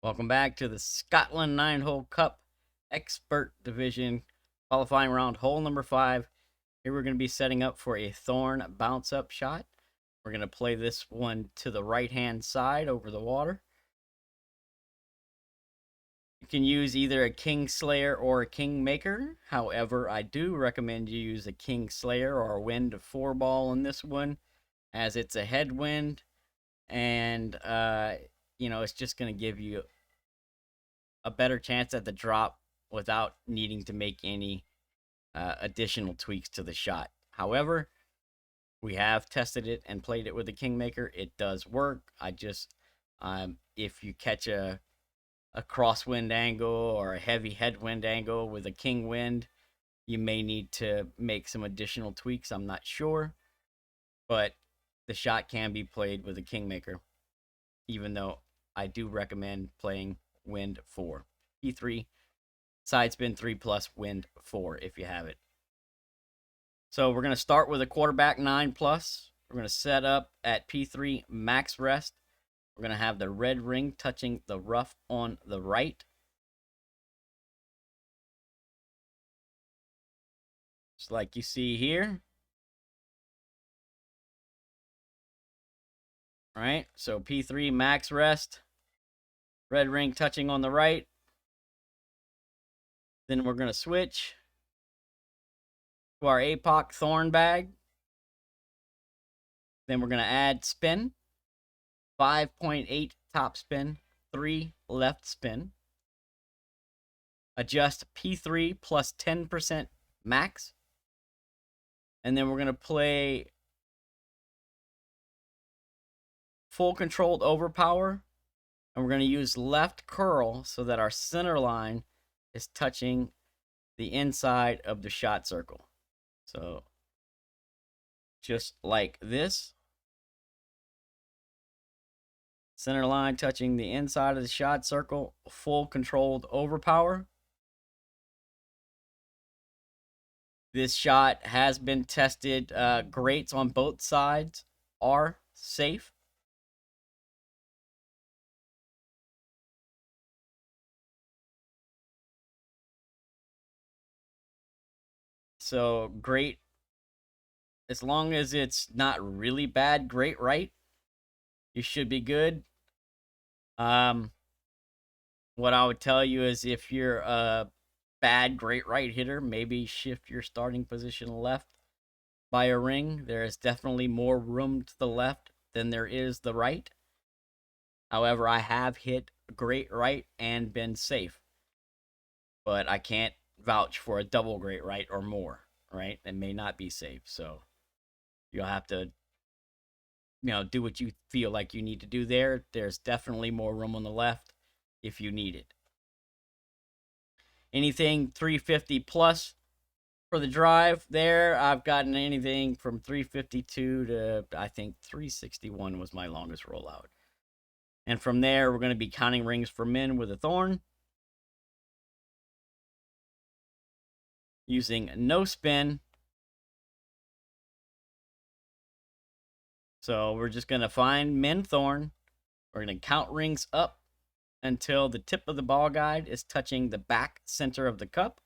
Welcome back to the Scotland 9-Hole Cup Expert Division qualifying round, hole number 5. Here we're going to be setting up for a Thorn bounce-up shot. We're going to play this one to the right-hand side over the water. You can use either a Kingslayer or a Kingmaker. However, I do recommend you use a Kingslayer or a Wind 4-ball in this one, as it's a headwind, and it's just going to give you a better chance at the drop without needing to make any additional tweaks to the shot. However, we have tested it and played it with the Kingmaker. It does work. If you catch a crosswind angle or a heavy headwind angle with a King wind, you may need to make some additional tweaks. I'm not sure, but the shot can be played with a Kingmaker, even though I do recommend playing Wind 4. P3, side spin 3 plus Wind 4 if you have it. So we're going to start with a quarterback 9 plus. We're going to set up at P3 max rest. We're going to have the red ring touching the rough on the right. Just like you see here. All right, so P3 max rest. Red ring touching on the right. Then we're going to switch to our APOC Thorn bag. Then we're going to add spin. 5.8 top spin, 3 left spin. Adjust P3 plus 10% max. And then we're going to play full controlled overpower. And we're going to use left curl so that our center line is touching the inside of the shot circle. So just like this. Center line touching the inside of the shot circle, full controlled overpower. This shot has been tested. Grates on both sides are safe. So great, as long as it's not really bad, great right, you should be good. What I would tell you is if you're a bad great right hitter, maybe shift your starting position left by a ring. There is definitely more room to the left than there is the right. However, I have hit great right and been safe, but I can't vouch for a double great right or more, right? It may not be safe, so you'll have to do what you feel like you need to do there. There's definitely more room on the left if you need it. Anything 350 plus for the drive there, I've gotten anything from 352 to I think 361 was my longest rollout. And from there, we're going to be counting rings for men with a thorn. Using no spin. So we're just going to find men thorn. We're going to count rings up until the tip of the ball guide is touching the back center of the cup.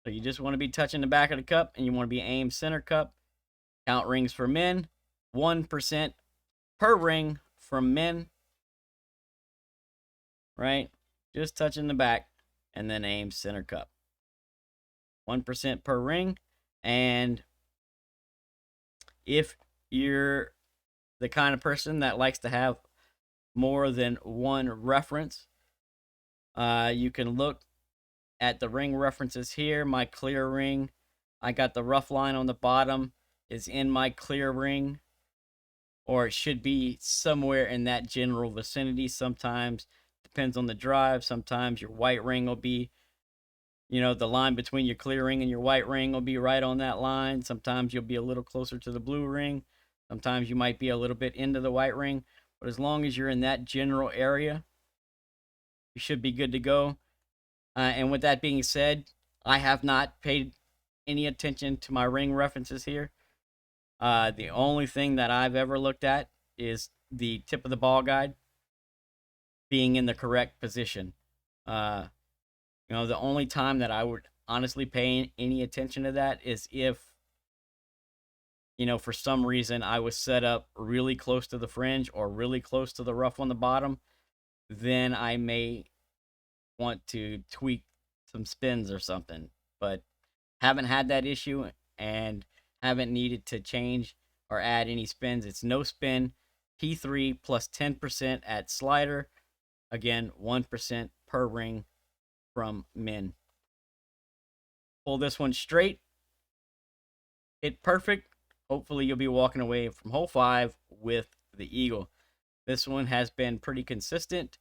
So you just want to be touching the back of the cup, and you want to be aimed center cup. Count rings for men. 1% per ring from men. Right? Just touching the back, and then aim center cup. 1% per ring. And if you're the kind of person that likes to have more than one reference, you can look at the ring references here. My clear ring, I got the rough line on the bottom, is in my clear ring, or it should be somewhere in that general vicinity. Sometimes depends on the drive. Sometimes your white ring will be, the line between your clear ring and your white ring will be right on that line. Sometimes you'll be a little closer to the blue ring. Sometimes you might be a little bit into the white ring. But as long as you're in that general area, you should be good to go. And with that being said, I have not paid any attention to my ring references here. The only thing that I've ever looked at is the tip of the ball guide. being in the correct position. The only time that I would honestly pay any attention to that is if, for some reason I was set up really close to the fringe or really close to the rough on the bottom, then I may want to tweak some spins or something. But haven't had that issue and haven't needed to change or add any spins. It's no spin, P3 plus 10% at slider. Again, 1% per ring from min. Pull this one straight. Hit perfect. Hopefully you'll be walking away from hole 5 with the eagle. This one has been pretty consistent.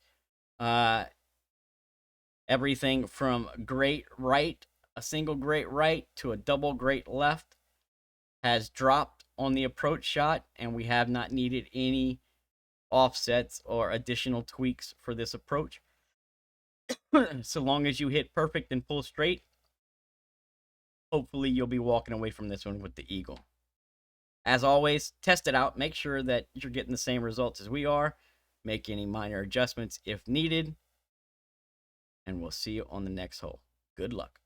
Everything from great right, a single great right, to a double great left has dropped on the approach shot, and we have not needed any offsets or additional tweaks for this approach. So long as you hit perfect and pull straight, hopefully you'll be walking away from this one with the eagle. As always, test it out. Make sure that you're getting the same results as we are. Make any minor adjustments if needed. And we'll see you on the next hole. Good luck.